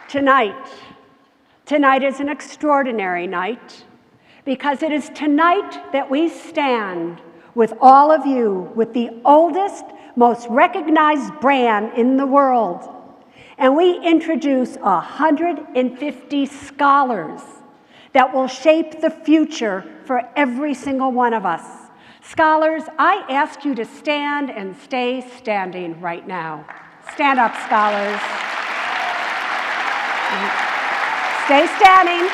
Tonight is an extraordinary night because it is tonight that we stand with all of you, with the oldest, most recognized brand in the world. And we introduce 150 scholars that will shape the future for every single one of us. Scholars, I ask you to stand and stay standing right now. Stand up, scholars. Stay standing.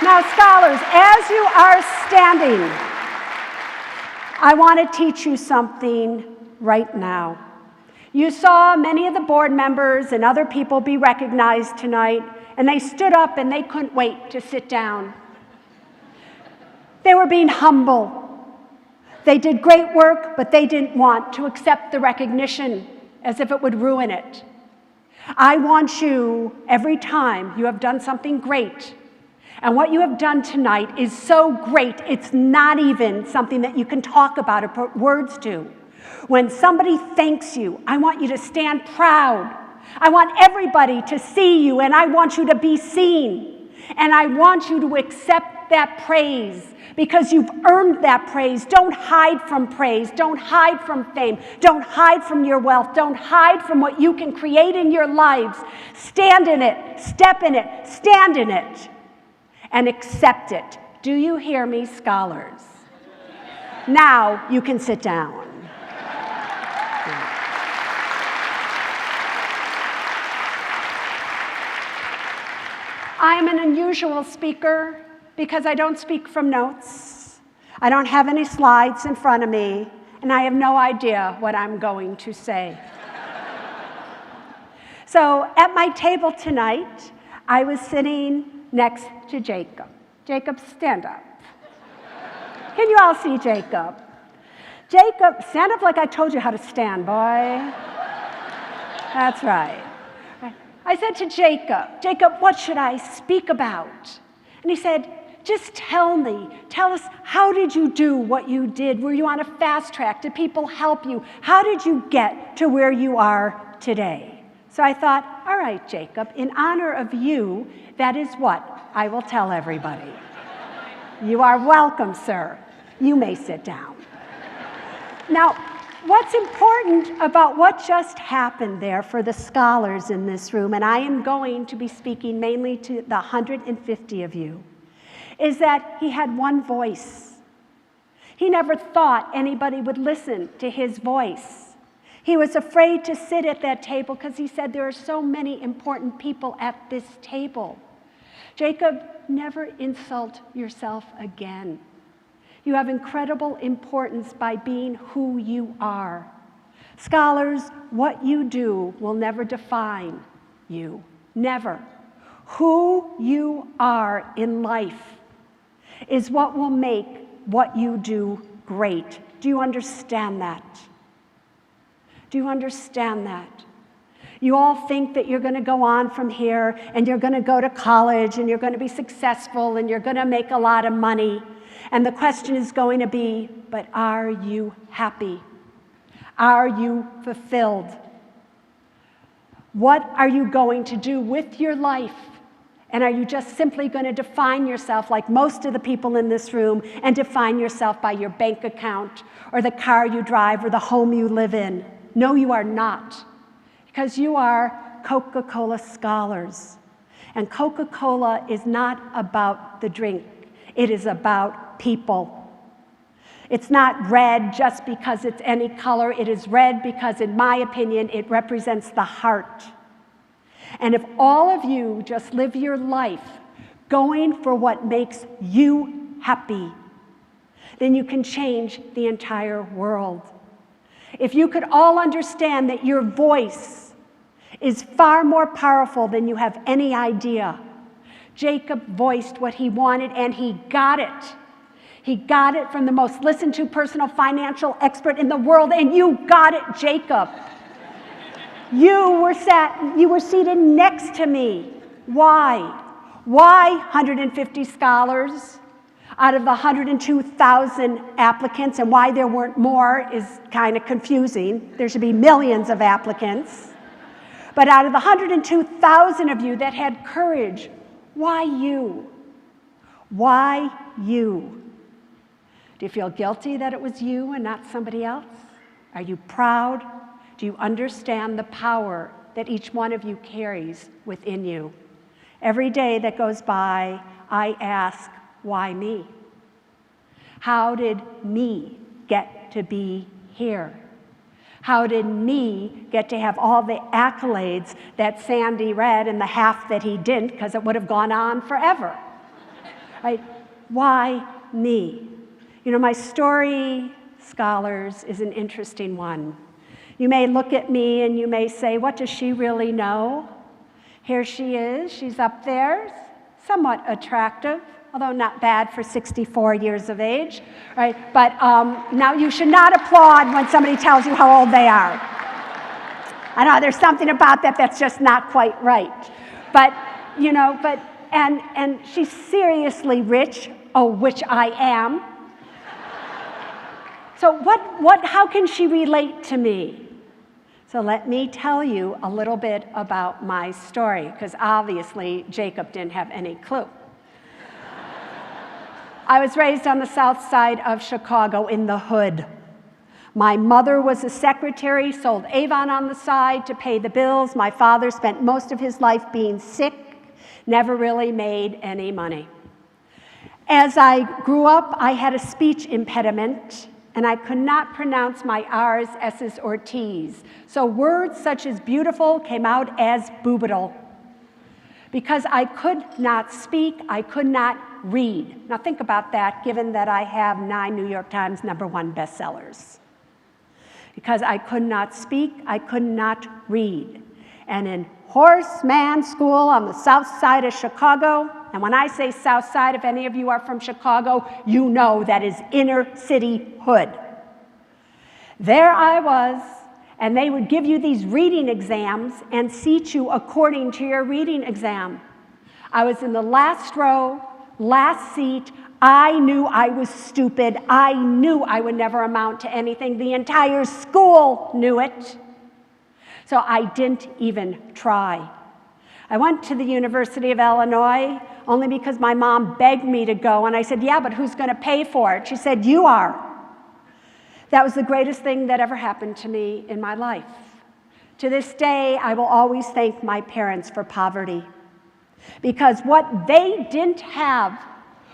Now, scholars, as you are standing, I want to teach you something right now. You saw many of the board members and other people be recognized tonight, and they stood up and they couldn't wait to sit down. They were being humble. They did great work, but they didn't want to accept the recognition as if it would ruin it. I want you, every time you have done something great, and what you have done tonight is so great, it's not even something that you can talk about or put words to. When somebody thanks you, I want you to stand proud. I want everybody to see you, and I want you to be seen. And I want you to accept that praise because you've earned that praise. Don't hide from praise. Don't hide from fame. Don't hide from your wealth. Don't hide from what you can create in your lives. Stand in it. Step in it. Stand in it. And accept it. Do you hear me, scholars? Now you can sit down. I am an unusual speaker because I don't speak from notes. I don't have any slides in front of me, and I have no idea what I'm going to say. So at my table tonight, I was sitting next to Jacob. Jacob, stand up. Can you all see Jacob? Jacob, stand up like I told you how to stand, boy. That's right. I said to Jacob, what should I speak about? And he said, just tell me. Tell us, how did you do what you did? Were you on a fast track? Did people help you? How did you get to where you are today? So I thought, all right, Jacob, in honor of you, that is what I will tell everybody. You are welcome, sir. You may sit down. Now, what's important about what just happened there for the scholars in this room, and I am going to be speaking mainly to the 150 of you, is that he had one voice. He never thought anybody would listen to his voice. He was afraid to sit at that table because he said there are so many important people at this table. Jacob, never insult yourself again. You have incredible importance by being who you are. Scholars, what you do will never define you. Never. Who you are in life is what will make what you do great. Do you understand that? Do you understand that? You all think that you're going to go on from here and you're going to go to college and you're going to be successful and you're going to make a lot of money. And the question is going to be, but are you happy? Are you fulfilled? What are you going to do with your life? And are you just simply going to define yourself like most of the people in this room and define yourself by your bank account or the car you drive or the home you live in? No, you are not. Because you are Coca-Cola scholars. And Coca-Cola is not about the drink. It is about people. It's not red just because it's any color. It is red because, in my opinion, it represents the heart. And if all of you just live your life going for what makes you happy, then you can change the entire world. If you could all understand that your voice is far more powerful than you have any idea. Jacob voiced what he wanted, and he got it. He got it from the most listened to personal financial expert in the world, and you got it, Jacob. You were seated next to me. Why? Why 150 scholars out of the 102,000 applicants, and why there weren't more is kind of confusing. There should be millions of applicants. But out of the 102,000 of you that had courage, why you? Why you? Do you feel guilty that it was you and not somebody else? Are you proud? Do you understand the power that each one of you carries within you? Every day that goes by, I ask, why me? How did me get to be here? How did me get to have all the accolades that Sandy read and the half that he didn't, because it would have gone on forever? Right? Why me? You know, my story, scholars, is an interesting one. You may look at me and you may say, what does she really know? Here she is, she's up there, somewhat attractive, although not bad for 64 years of age, right? But now you should not applaud when somebody tells you how old they are. I know there's something about that that's just not quite right. But, you know, and she's seriously rich, oh, which I am. So how can she relate to me? So let me tell you a little bit about my story, because obviously Jacob didn't have any clue. I was raised on the south side of Chicago in the hood. My mother was a secretary, sold Avon on the side to pay the bills. My father spent most of his life being sick, never really made any money. As I grew up, I had a speech impediment, and I could not pronounce my R's, S's, or T's. So words such as beautiful came out as boobital. Because I could not speak, I could not read. Now think about that, given that I have 9 New York Times #1 bestsellers. Because I could not speak, I could not read. And in Horseman School on the south side of Chicago, and when I say south side, if any of you are from Chicago, you know that is inner city hood. There I was, and they would give you these reading exams and seat you according to your reading exam. I was in the last row, last seat. I knew I was stupid. I knew I would never amount to anything. The entire school knew it. So I didn't even try. I went to the University of Illinois only because my mom begged me to go, and I said, yeah, but who's going to pay for it? She said, you are. That was the greatest thing that ever happened to me in my life. To this day, I will always thank my parents for poverty, because what they didn't have,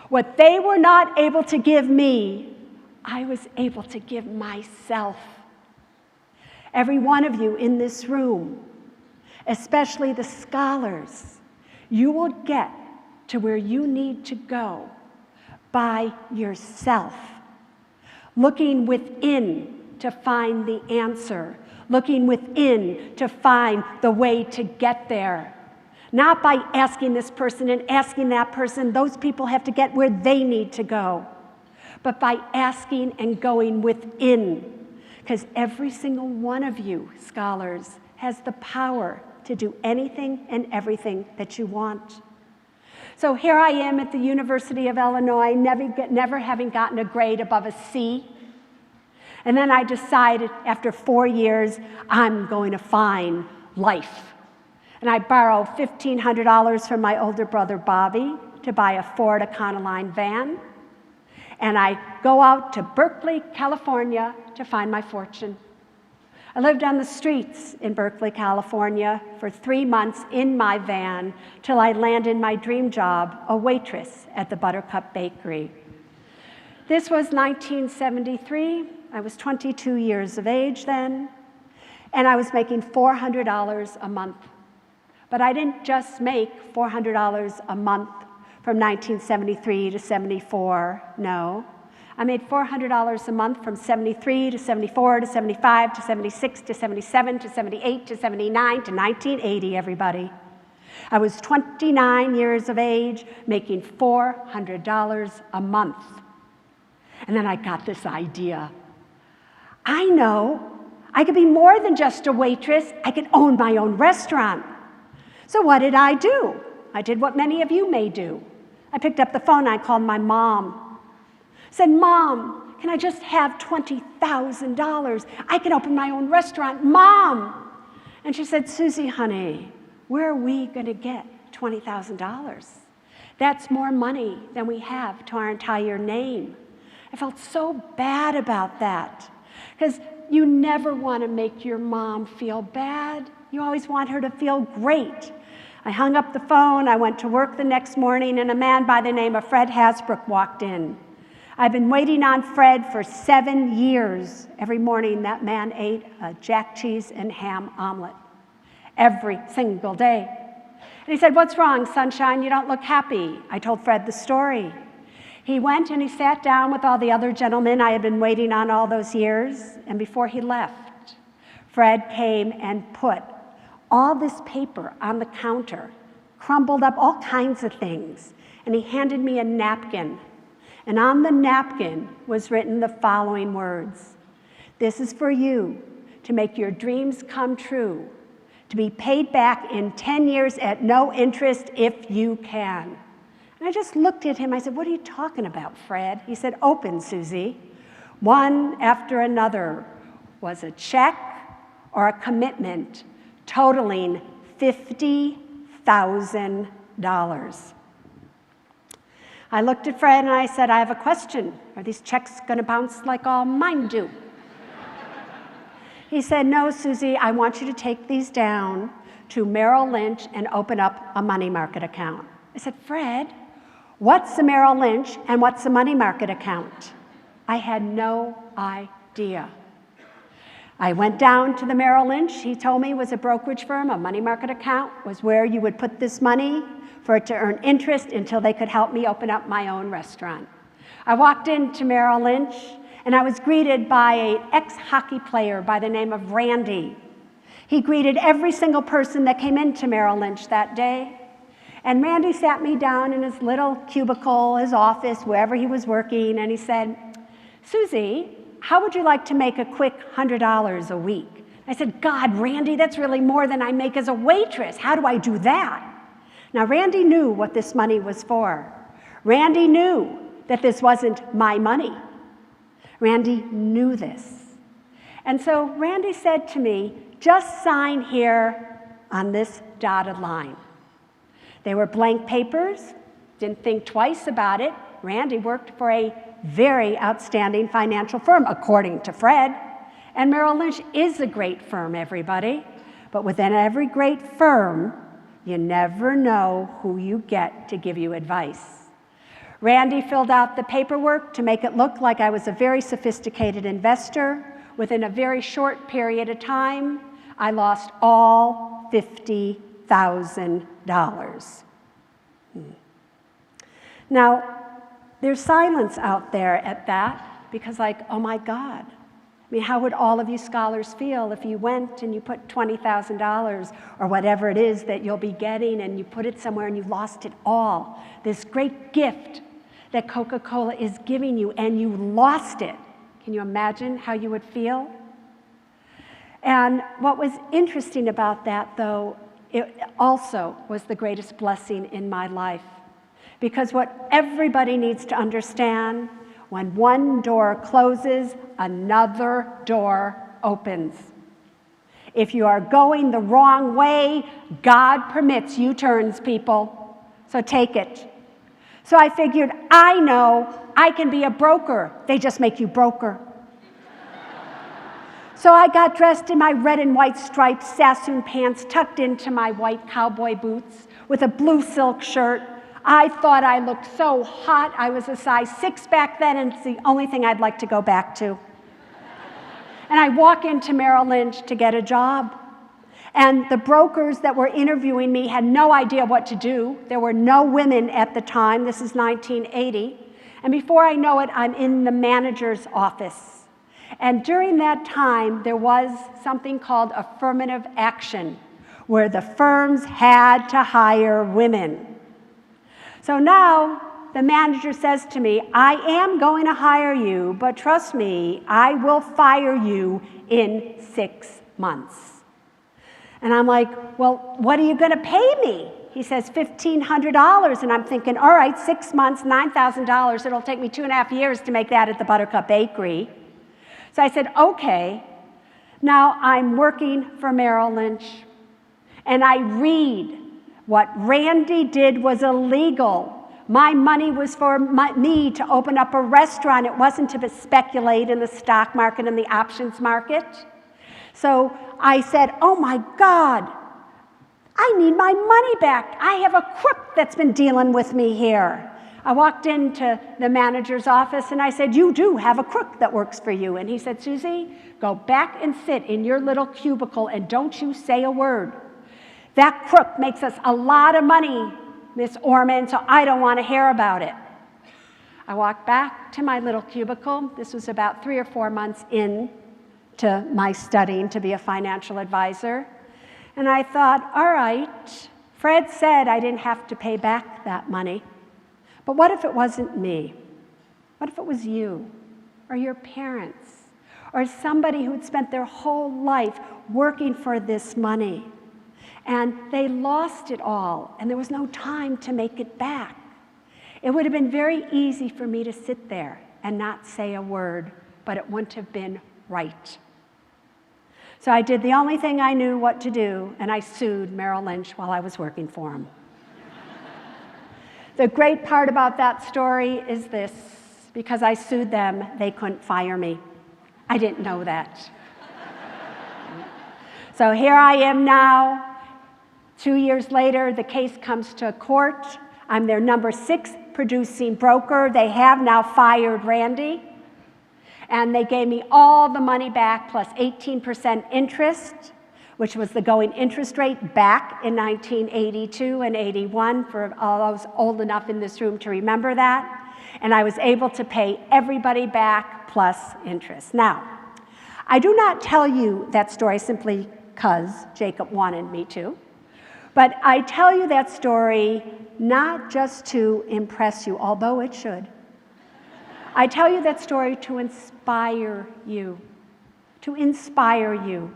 what they were not able to give me, I was able to give myself. Every one of you in this room, especially the scholars, you will get to where you need to go by yourself, looking within to find the answer, looking within to find the way to get there. Not by asking this person and asking that person. Those people have to get where they need to go. But by asking and going within. Because every single one of you, scholars, has the power to do anything and everything that you want. So here I am at the University of Illinois, never having gotten a grade above a C. And then I decided, after 4 years, I'm going to find life. And I borrow $1,500 from my older brother, Bobby, to buy a Ford Econoline van. And I go out to Berkeley, California, to find my fortune. I lived on the streets in Berkeley, California, for 3 months in my van till I landed my dream job, a waitress at the Buttercup Bakery. This was 1973. I was 22 years of age then, and I was making $400 a month. But I didn't just make $400 a month from 1973 to 74, no. I made $400 a month from 73 to 74 to 75 to 76 to 77 to 78 to 79 to 1980, everybody. I was 29 years of age, making $400 a month. And then I got this idea. I know I could be more than just a waitress. I could own my own restaurant. So what did I do? I did what many of you may do. I picked up the phone, I called my mom. I said, Mom, can I just have $20,000? I can open my own restaurant, Mom. And she said, Susie, honey, where are we going to get $20,000? That's more money than we have to our entire name. I felt so bad about that because you never want to make your mom feel bad. You always want her to feel great. I hung up the phone. I went to work the next morning, and a man by the name of Fred Hasbrook walked in. I've been waiting on Fred for 7 years. Every morning, that man ate a jack cheese and ham omelet. Every single day. And he said, what's wrong, sunshine? You don't look happy. I told Fred the story. He went and he sat down with all the other gentlemen I had been waiting on all those years. And before he left, Fred came and put all this paper on the counter, crumbled up all kinds of things. And he handed me a napkin. And on the napkin was written the following words. This is for you to make your dreams come true, to be paid back in 10 years at no interest if you can. And I just looked at him. I said, what are you talking about, Fred? He said, open, Susie. One after another was a check or a commitment totaling $50,000. I looked at Fred and I said, I have a question. Are these checks going to bounce like all mine do? He said, no, Susie, I want you to take these down to Merrill Lynch and open up a money market account. I said, Fred, what's a Merrill Lynch and what's a money market account? I had no idea. I went down to the Merrill Lynch. He told me it was a brokerage firm. A money market account was where you would put this money for it to earn interest until they could help me open up my own restaurant. I walked into Merrill Lynch, and I was greeted by an ex-hockey player by the name of Randy. He greeted every single person that came into Merrill Lynch that day. And Randy sat me down in his little cubicle, his office, wherever he was working, and he said, Susie, how would you like to make a quick $100 a week? I said, God, Randy, that's really more than I make as a waitress. How do I do that? Now, Randy knew what this money was for. Randy knew that this wasn't my money. Randy knew this. And so Randy said to me, just sign here on this dotted line. They were blank papers, didn't think twice about it. Randy worked for a very outstanding financial firm, according to Fred. And Merrill Lynch is a great firm, everybody. But within every great firm, you never know who you get to give you advice. Randy filled out the paperwork to make it look like I was a very sophisticated investor. Within a very short period of time, I lost all $50,000. Now, there's silence out there at that because like, oh my God. I mean, how would all of you scholars feel if you went and you put $20,000 or whatever it is that you'll be getting and you put it somewhere and you lost it all? This great gift that Coca-Cola is giving you and you lost it. Can you imagine how you would feel? And what was interesting about that, though, it also was the greatest blessing in my life. Because what everybody needs to understand, when one door closes, another door opens. If you are going the wrong way, God permits U-turns, people. So take it. So I figured, I know I can be a broker. They just make you broker. So I got dressed in my red and white striped Sassoon pants, tucked into my white cowboy boots, with a blue silk shirt. I thought I looked so hot. I was a size 6 back then, and it's the only thing I'd like to go back to. And I walk into Merrill Lynch to get a job. And the brokers that were interviewing me had no idea what to do. There were no women at the time. This is 1980. And before I know it, I'm in the manager's office. And during that time, there was something called affirmative action, where the firms had to hire women. So now the manager says to me, I am going to hire you, but trust me, I will fire you in 6 months. And I'm like, well, what are you going to pay me? He says, $1,500. And I'm thinking, all right, 6 months, $9,000. It'll take me 2.5 years to make that at the Buttercup Bakery. So I said, okay. Now I'm working for Merrill Lynch, and I read what Randy did was illegal. My money was for me to open up a restaurant. It wasn't to speculate in the stock market and the options market. So I said, oh my God, I need my money back. I have a crook that's been dealing with me here. I walked into the manager's office and I said, you do have a crook that works for you. And he said, Suze, go back and sit in your little cubicle and don't you say a word. That crook makes us a lot of money, Miss Orman, so I don't want to hear about it. I walked back to my little cubicle. This was about 3 or 4 months in to my studying to be a financial advisor. And I thought, all right, Fred said I didn't have to pay back that money. But what if it wasn't me? What if it was you or your parents or somebody who had spent their whole life working for this money and they lost it all and there was no time to make it back? It would have been very easy for me to sit there and not say a word, but it wouldn't have been right. So I did the only thing I knew what to do, and I sued Merrill Lynch while I was working for him. The great part about that story is this: because I sued them, they couldn't fire me. I didn't know that. So here I am now. 2 years later, the case comes to court. I'm their number 6 producing broker. They have now fired Randy. And they gave me all the money back plus 18% interest, which was the going interest rate back in 1982 and 81, for all those old enough in this room to remember that. And I was able to pay everybody back plus interest. Now, I do not tell you that story simply because Jacob wanted me to, but I tell you that story not just to impress you, although it should. I tell you that story to inspire you, to inspire you.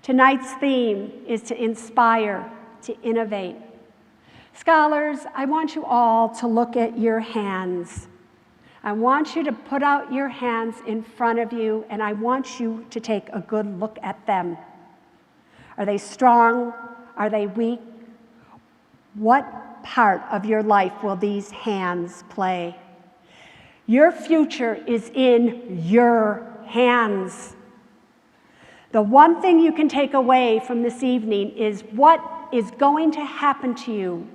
Tonight's theme is to inspire, to innovate. Scholars, I want you all to look at your hands. I want you to put out your hands in front of you, and I want you to take a good look at them. Are they strong? Are they weak? What part of your life will these hands play? Your future is in your hands. The one thing you can take away from this evening is what is going to happen to you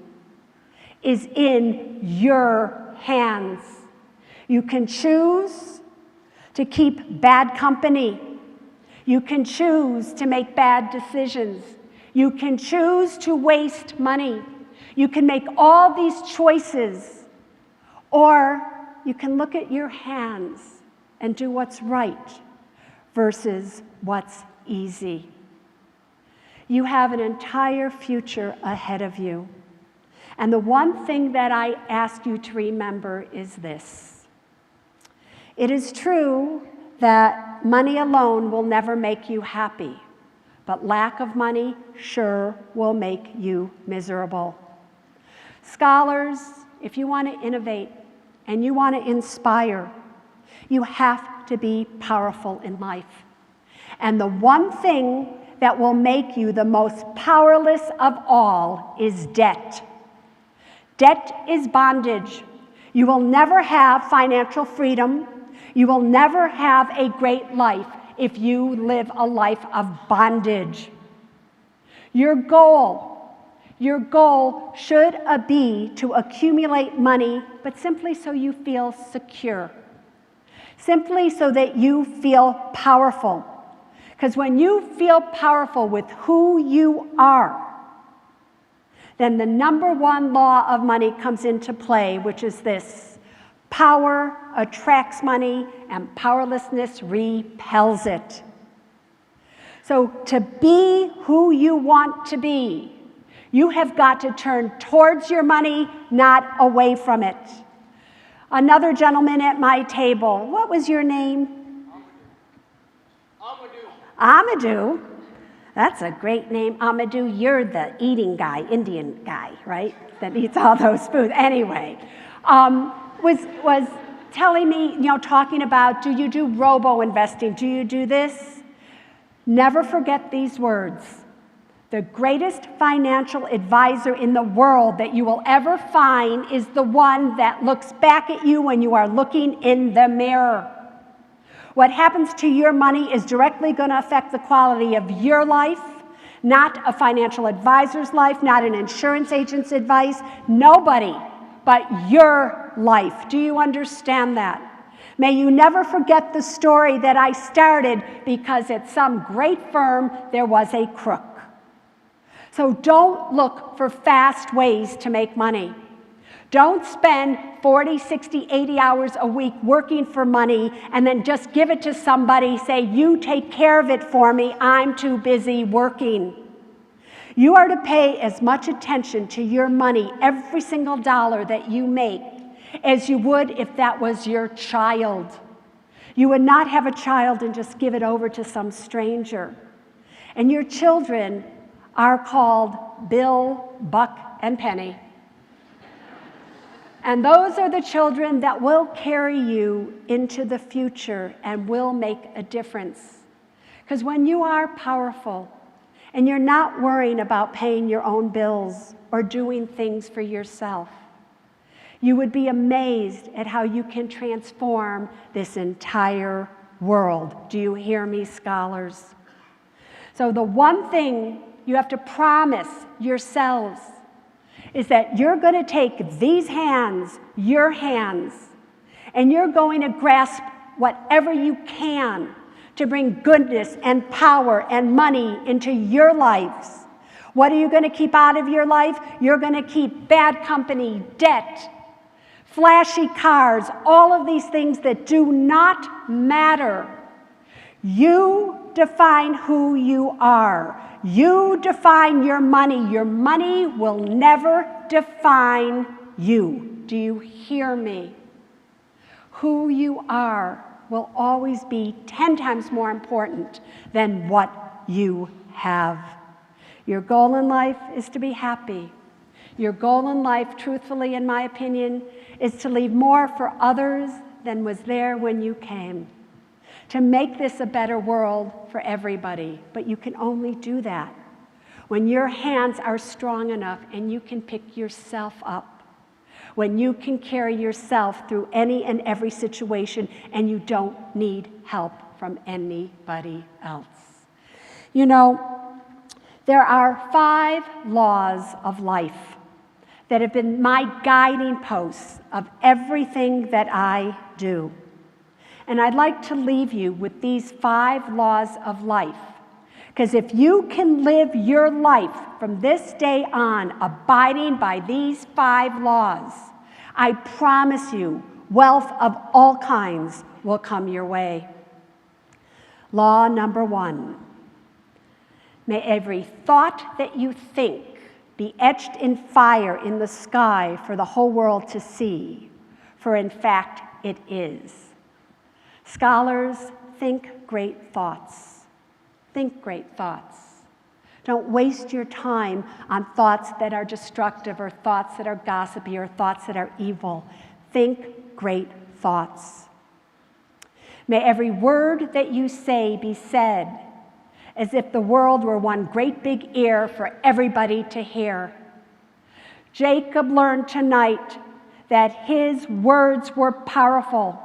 is in your hands. You can choose to keep bad company. You can choose to make bad decisions. You can choose to waste money. You can make all these choices, or you can look at your hands and do what's right versus what's easy. You have an entire future ahead of you. And the one thing that I ask you to remember is this: it is true that money alone will never make you happy, but lack of money sure will make you miserable. Scholars, if you want to innovate and you want to inspire, you have to be powerful in life. And the one thing that will make you the most powerless of all is debt. Debt is bondage. You will never have financial freedom. You will never have a great life if you live a life of bondage. Your goal should be to accumulate money, but simply so you feel secure. Simply so that you feel powerful. Because when you feel powerful with who you are, then the number one law of money comes into play, which is this: power attracts money and powerlessness repels it. So to be who you want to be, you have got to turn towards your money, not away from it. Another gentleman at my table, what was your name? Amadou. That's a great name, Amadou. You're the eating guy, Indian guy, right? That eats all those foods. Anyway, was telling me, talking about, do you do robo-investing? Do you do this? Never forget these words. The greatest financial advisor in the world that you will ever find is the one that looks back at you when you are looking in the mirror. What happens to your money is directly going to affect the quality of your life, not a financial advisor's life, not an insurance agent's advice, nobody but your life. Do you understand that? May you never forget the story that I started because at some great firm there was a crook. So don't look for fast ways to make money. Don't spend 40, 60, 80 hours a week working for money and then just give it to somebody, say, you take care of it for me, I'm too busy working. You are to pay as much attention to your money, every single dollar that you make, as you would if that was your child. You would not have a child and just give it over to some stranger. And your children are called Bill, Buck, and Penny. And those are the children that will carry you into the future and will make a difference. Because when you are powerful and you're not worrying about paying your own bills or doing things for yourself, you would be amazed at how you can transform this entire world. Do you hear me, scholars? So the one thing you have to promise yourselves is that you're going to take these hands, your hands, and you're going to grasp whatever you can to bring goodness and power and money into your lives. What are you going to keep out of your life? You're going to keep bad company, debt, flashy cars, all of these things that do not matter. You define who you are. You define your money. Your money will never define you. Do you hear me? Who you are will always be 10 times more important than what you have. Your goal in life is to be happy. Your goal in life, truthfully, in my opinion, is to leave more for others than was there when you came. To make this a better world for everybody. But you can only do that when your hands are strong enough and you can pick yourself up. When you can carry yourself through any and every situation and you don't need help from anybody else. You know, there are 5 laws of life that have been my guiding posts of everything that I do. And I'd like to leave you with these 5 laws of life. Because if you can live your life from this day on abiding by these 5 laws, I promise you wealth of all kinds will come your way. Law number 1. May every thought that you think be etched in fire in the sky for the whole world to see, for in fact it is. Scholars, think great thoughts. Think great thoughts. Don't waste your time on thoughts that are destructive or thoughts that are gossipy or thoughts that are evil. Think great thoughts. May every word that you say be said as if the world were one great big ear for everybody to hear. Jacob learned tonight that his words were powerful.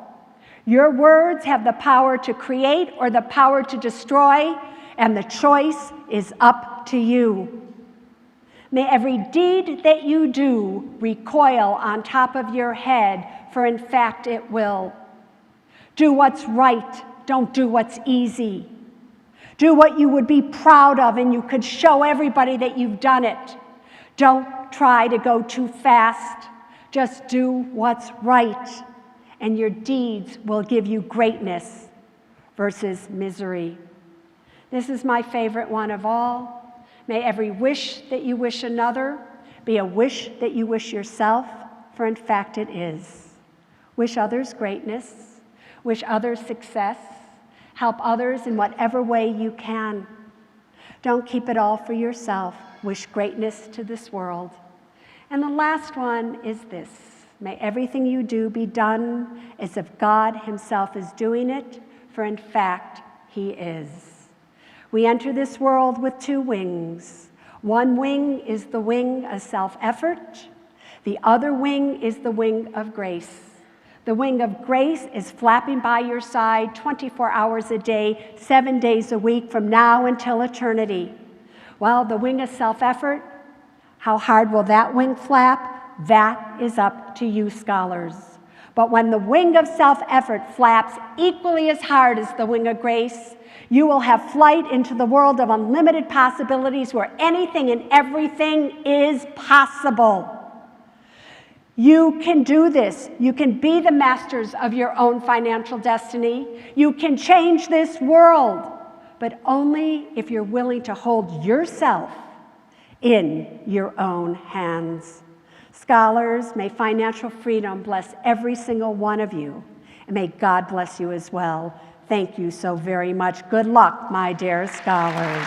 Your words have the power to create or the power to destroy, and the choice is up to you. May every deed that you do recoil on top of your head, for in fact it will. Do what's right, don't do what's easy. Do what you would be proud of and you could show everybody that you've done it. Don't try to go too fast. Just do what's right, and your deeds will give you greatness versus misery. This is my favorite one of all. May every wish that you wish another be a wish that you wish yourself, for in fact it is. Wish others greatness. Wish others success. Help others in whatever way you can. Don't keep it all for yourself. Wish greatness to this world. And the last one is this. May everything you do be done as if God himself is doing it, for in fact, he is. We enter this world with two wings. One wing is the wing of self-effort. The other wing is the wing of grace. The wing of grace is flapping by your side 24 hours a day, 7 days a week from now until eternity. While the wing of self-effort, how hard will that wing flap? That is up to you, scholars. But when the wing of self-effort flaps equally as hard as the wing of grace, you will have flight into the world of unlimited possibilities where anything and everything is possible. You can do this. You can be the masters of your own financial destiny. You can change this world, but only if you're willing to hold yourself in your own hands. Scholars, may financial freedom bless every single one of you, and may God bless you as well. Thank you so very much. Good luck, my dear scholars.